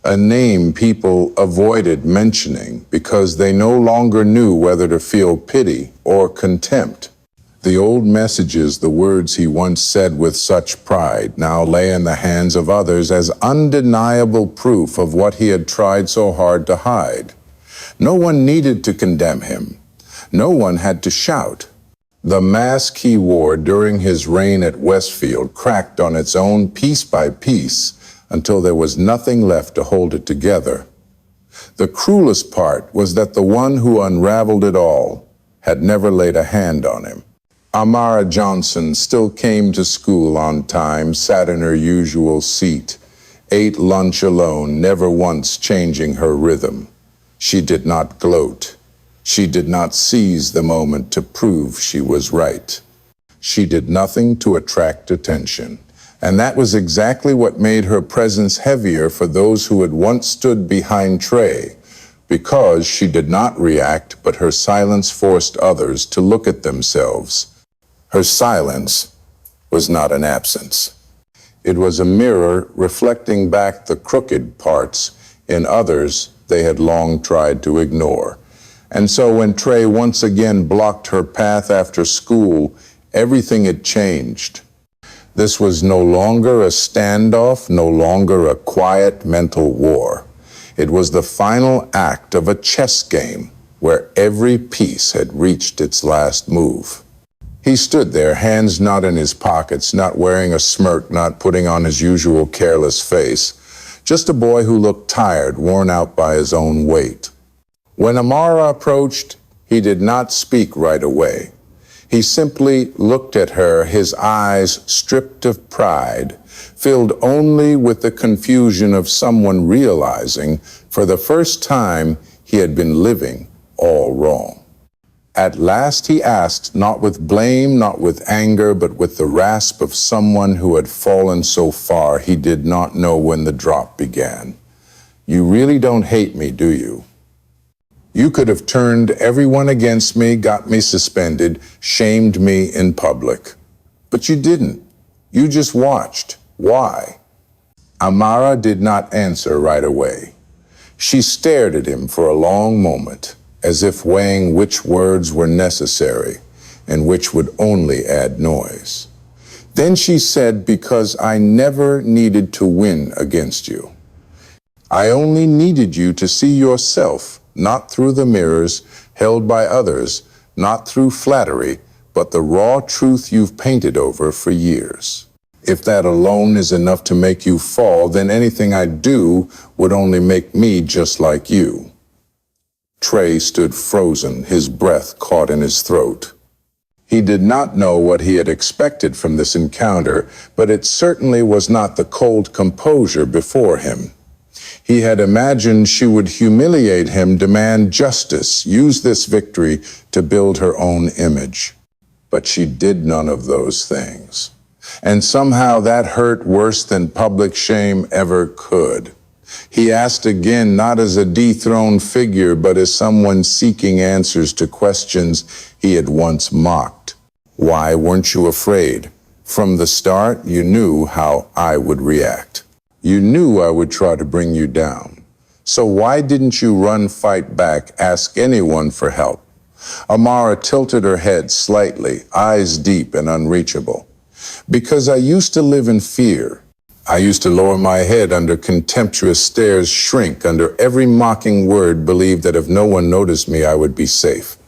A: a name people avoided mentioning because they no longer knew whether to feel pity or contempt. The old messages, the words he once said with such pride, now lay in the hands of others as undeniable proof of what he had tried so hard to hide. No one needed to condemn him. No one had to shout. The mask he wore during his reign at Westfield cracked on its own piece by piece until there was nothing left to hold it together. The cruelest part was that the one who unraveled it all had never laid a hand on him. Amara Johnson still came to school on time, sat in her usual seat, ate lunch alone, never once changing her rhythm. She did not gloat. She did not seize the moment to prove she was right. She did nothing to attract attention. And that was exactly what made her presence heavier for those who had once stood behind Trey. Because she did not react, but her silence forced others to look at themselves. Her silence was not an absence. It was a mirror reflecting back the crooked parts in others they had long tried to ignore. And so when Trey once again blocked her path after school, everything had changed. This was no longer a standoff, no longer a quiet mental war. It was the final act of a chess game where every piece had reached its last move. He stood there, hands not in his pockets, not wearing a smirk, not putting on his usual careless face. Just a boy who looked tired, worn out by his own weight. When Amara approached, he did not speak right away. He simply looked at her, his eyes stripped of pride, filled only with the confusion of someone realizing, for the first time, he had been living all wrong. At last he asked, not with blame, not with anger, but with the rasp of someone who had fallen so far he did not know when the drop began. "You really don't hate me, do you? You could have turned everyone against me, got me suspended, shamed me in public. But you didn't. You just watched. Why?" Amara did not answer right away. She stared at him for a long moment, as if weighing which words were necessary and which would only add noise. Then she said, "Because I never needed to win against you. I only needed you to see yourself, not through the mirrors held by others, not through flattery, but the raw truth you've painted over for years. If that alone is enough to make you fall, then anything I do would only make me just like you." Trey stood frozen, his breath caught in his throat. He did not know what he had expected from this encounter, but it certainly was not the cold composure before him. He had imagined she would humiliate him, demand justice, use this victory to build her own image. But she did none of those things. And somehow that hurt worse than public shame ever could. He asked again, not as a dethroned figure, but as someone seeking answers to questions he had once mocked. "Why weren't you afraid? From the start, you knew how I would react. You knew I would try to bring you down. So why didn't you run, fight back, ask anyone for help?" Amara tilted her head slightly, eyes deep and unreachable. "Because I used to live in fear. I used to lower my head under contemptuous stares, shrink under every mocking word, believe that if no one noticed me, I would be safe.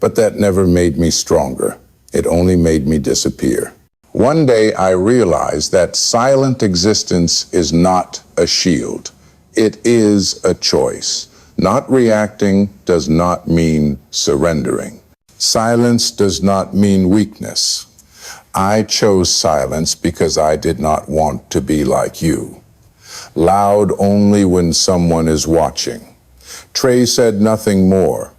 A: But that never made me stronger. It only made me disappear. One day I realized that silent existence is not a shield. It is a choice. Not reacting does not mean surrendering. Silence does not mean weakness. I chose silence because I did not want to be like you. Loud only when someone is watching. Trey said nothing more.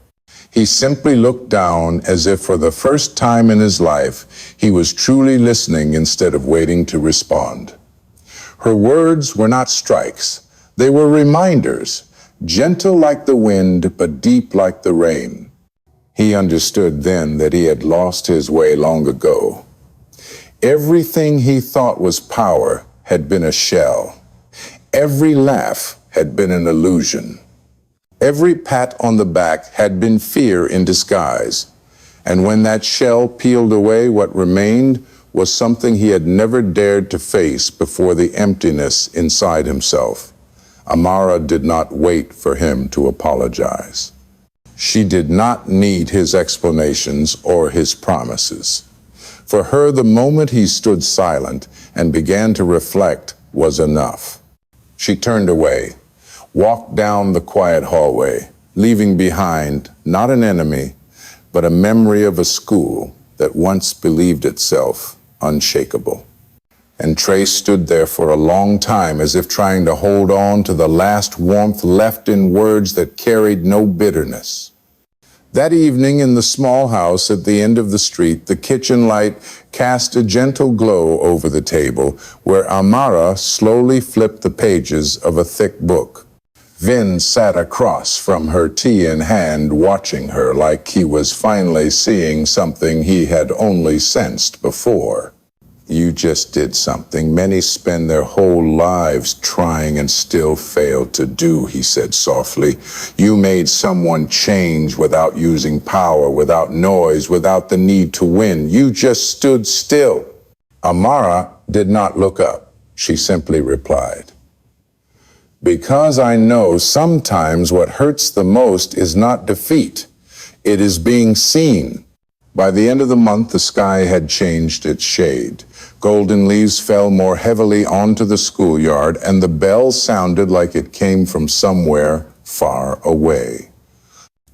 A: He simply looked down as if for the first time in his life, he was truly listening instead of waiting to respond. Her words were not strikes. They were reminders, gentle like the wind, but deep like the rain. He understood then that he had lost his way long ago. Everything he thought was power had been a shell. Every laugh had been an illusion. Every pat on the back had been fear in disguise. And when that shell peeled away, what remained was something he had never dared to face before the emptiness inside himself. Amara did not wait for him to apologize. She did not need his explanations or his promises. For her, the moment he stood silent and began to reflect was enough. She turned away, walked down the quiet hallway, leaving behind not an enemy, but a memory of a school that once believed itself unshakable. And Trey stood there for a long time as if trying to hold on to the last warmth left in words that carried no bitterness. That evening in the small house at the end of the street, the kitchen light cast a gentle glow over the table where Amara slowly flipped the pages of a thick book. Vin sat across from her, tea in hand, watching her like he was finally seeing something he had only sensed before. You just did something many spend their whole lives trying and still fail to do, he said softly. You made someone change without using power, without noise, without the need to win. You just stood still. Amara did not look up. She simply replied, because I know sometimes what hurts the most is not defeat. It is being seen. By the end of the month, the sky had changed its shade. Golden leaves fell more heavily onto the schoolyard, and the bell sounded like it came from somewhere far away.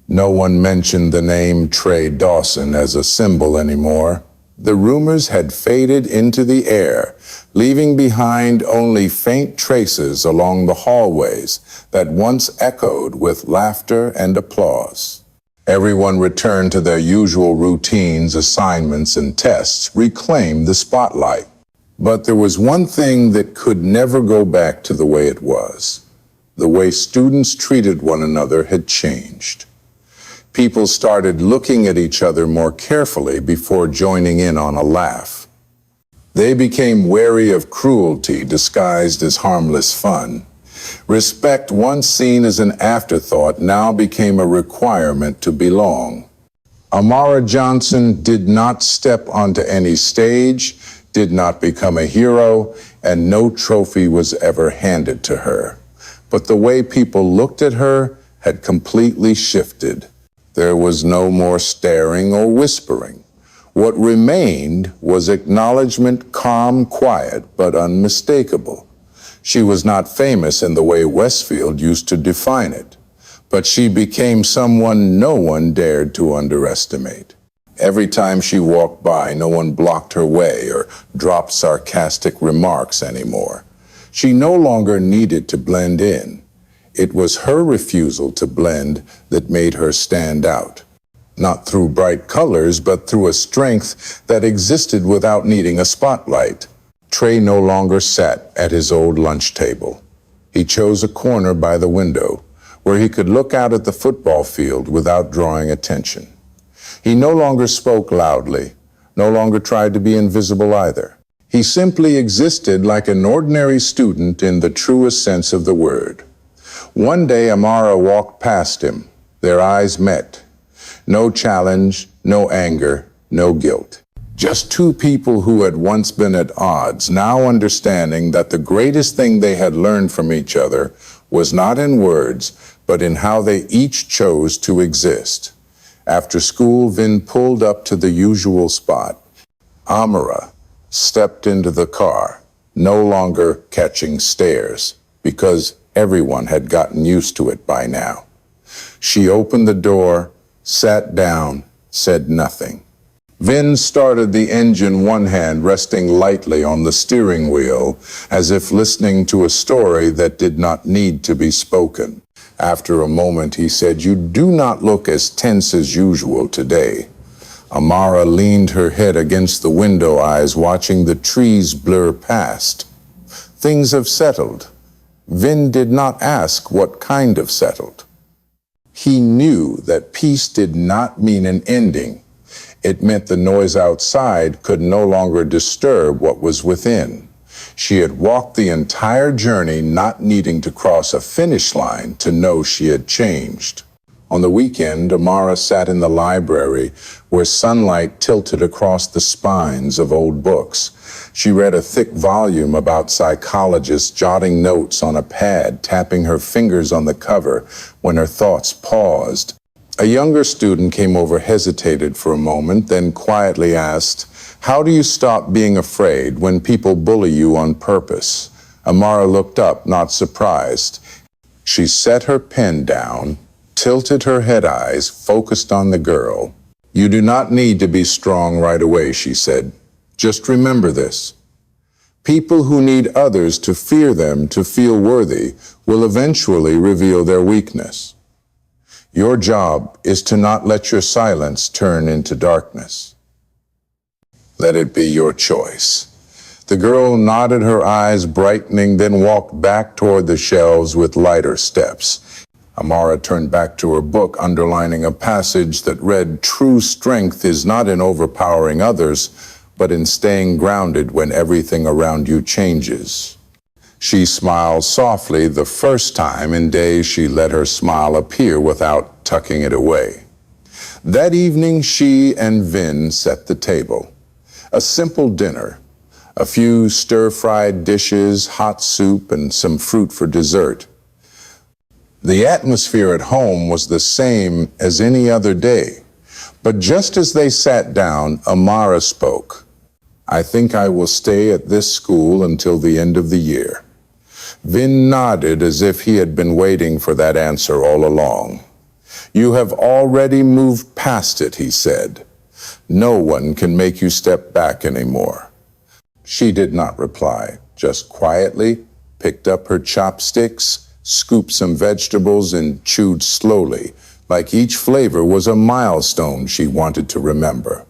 A: No one mentioned the name Trey Dawson as a symbol anymore. The rumors had faded into the air, leaving behind only faint traces along the hallways that once echoed with laughter and applause. Everyone returned to their usual routines, assignments, and tests, reclaimed the spotlight. But there was one thing that could never go back to the way it was. The way students treated one another had changed. People started looking at each other more carefully before joining in on a laugh. They became wary of cruelty disguised as harmless fun. Respect, once seen as an afterthought, now became a requirement to belong. Amara Johnson did not step onto any stage, did not become a hero, and no trophy was ever handed to her. But the way people looked at her had completely shifted. There was no more staring or whispering. What remained was acknowledgement, calm, quiet, but unmistakable. She was not famous in the way Westfield used to define it, but she became someone no one dared to underestimate. Every time she walked by, no one blocked her way or dropped sarcastic remarks anymore. She no longer needed to blend in. It was her refusal to blend that made her stand out. Not through bright colors, but through a strength that existed without needing a spotlight. Trey no longer sat at his old lunch table. He chose a corner by the window where he could look out at the football field without drawing attention. He no longer spoke loudly, no longer tried to be invisible either. He simply existed like an ordinary student in the truest sense of the word. One day, Amara walked past him. Their eyes met. No challenge, no anger, no guilt. Just two people who had once been at odds, now understanding that the greatest thing they had learned from each other was not in words, but in how they each chose to exist. After school, Vin pulled up to the usual spot. Amara stepped into the car, no longer catching stares, because everyone had gotten used to it by now. She opened the door, sat down, said nothing. Vin started the engine, one hand resting lightly on the steering wheel, as if listening to a story that did not need to be spoken. After a moment, he said, "You do not look as tense as usual today." Amara leaned her head against the window, eyes watching the trees blur past. Things have settled. Vin did not ask what kind of settled. He knew that peace did not mean an ending. It meant the noise outside could no longer disturb what was within. She had walked the entire journey not needing to cross a finish line to know she had changed. On the weekend, Amara sat in the library where sunlight tilted across the spines of old books. She read a thick volume about psychologists, jotting notes on a pad, tapping her fingers on the cover when her thoughts paused. A younger student came over, hesitated for a moment, then quietly asked, "How do you stop being afraid when people bully you on purpose?" Amara looked up, not surprised. She set her pen down, tilted her head eyes, focused on the girl. "You do not need to be strong right away," she said. "Just remember this. People who need others to fear them to feel worthy will eventually reveal their weakness. Your job is to not let your silence turn into darkness. Let it be your choice." The girl nodded, her eyes brightening, then walked back toward the shelves with lighter steps. Amara turned back to her book, underlining a passage that read, "True strength is not in overpowering others, but in staying grounded when everything around you changes." She smiled softly, the first time in days she let her smile appear without tucking it away. That evening, she and Vin set the table. A simple dinner, a few stir-fried dishes, hot soup, and some fruit for dessert. The atmosphere at home was the same as any other day. But just as they sat down, Amara spoke. "I think I will stay at this school until the end of the year." Vin nodded as if he had been waiting for that answer all along. "You have already moved past it," he said. "No one can make you step back anymore." She did not reply, just quietly picked up her chopsticks, scooped some vegetables, and chewed slowly, like each flavor was a milestone she wanted to remember.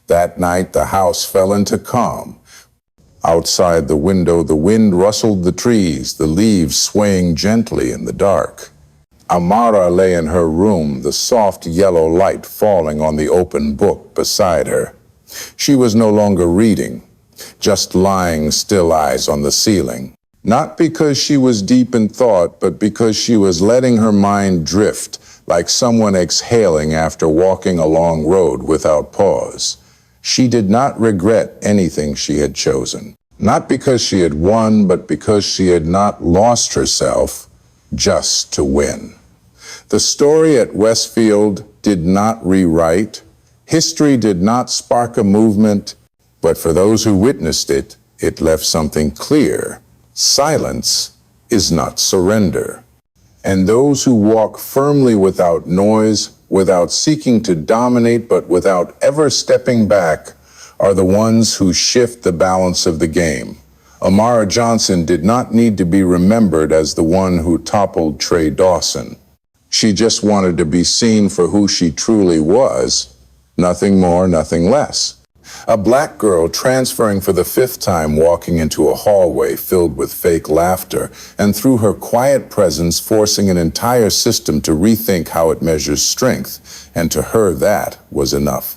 A: That night, the house fell into calm. Outside the window, the wind rustled the trees, the leaves swaying gently in the dark. Amara lay in her room, the soft yellow light falling on the open book beside her. She was no longer reading, just lying still, eyes on the ceiling. Not because she was deep in thought, but because she was letting her mind drift, like someone exhaling after walking a long road without pause. She did not regret anything she had chosen. Not because she had won, but because she had not lost herself just to win. The story at Westfield did not rewrite. History did not spark a movement, but for those who witnessed it, it left something clear. Silence is not surrender. And those who walk firmly without noise, without seeking to dominate, but without ever stepping back, are the ones who shift the balance of the game. Amara Johnson did not need to be remembered as the one who toppled Trey Dawson. She just wanted to be seen for who she truly was, nothing more, nothing less. A black girl transferring for the 5th time, walking into a hallway filled with fake laughter, and through her quiet presence forcing an entire system to rethink how it measures strength, and to her that was enough.